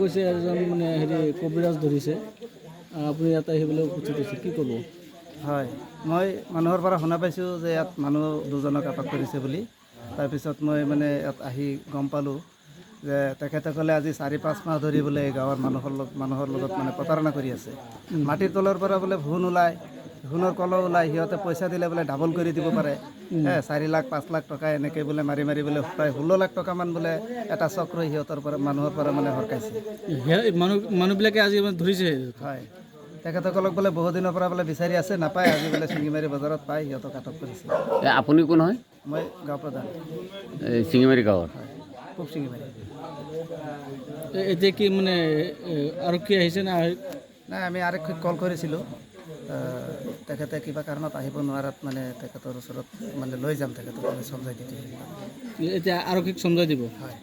কৈছে এজন মানে হেৰি কবিৰাজ ধৰিছে আপুনি ইয়াত আহিবলৈ উপস্থিত হৈছে কি ক'ব? হয়, মই মানুহৰ পৰা শুনা পাইছোঁ যে ইয়াত মানুহ দুজনক আটক কৰিছে বুলি। তাৰপিছত মই মানে ইয়াত আহি গম পালোঁ যে তেখেতসকলে আজি 4-5 মাহ ধৰি বোলে এই গাঁৱৰ মানুহৰ লগত মানে প্ৰতাৰণা কৰি আছে। মাটিৰ তলৰ পৰা বোলে ভুন ওলায়, ভুনৰ কলহ ওলায়, সিহঁতে পইচা দিলে বোলে ডাবল কৰি দিব পাৰে। 4 লাখ 5 লাখ টকা এনেকৈ বোলে মাৰি বোলে প্ৰায় 16 লাখ টকামান বোলে এটা চক্ৰ সিহঁতৰ পৰা মানুহৰ পৰা মানে হৰকাইছে। মানুহবিলাকে আজি ধৰিছে? হয়, তেখেতসকলক বোলে বহুদিনৰ পৰা বোলে বিচাৰি আছে, নাপায়। আজি বোলে শিঙিমাৰী বজাৰত পাই সিহঁতক আটক কৰিছে। আপুনি কোন হয়? মই গাঁও প্ৰধান। শিঙিমাৰী গাঁৱৰ। হয়, পূব শিঙিমাৰী। এতিয়া কি মানে আৰক্ষী আহিছে না? নাই, আমি আৰক্ষীক কল কৰিছিলোঁ। তেখেতে কিবা কাৰণত আহিব নোৱাৰাত মানে তেখেতৰ ওচৰত মানে লৈ যাম, তেখেতক চমজাই দি। এতিয়া আৰক্ষীক চমজাই দিব? হয়।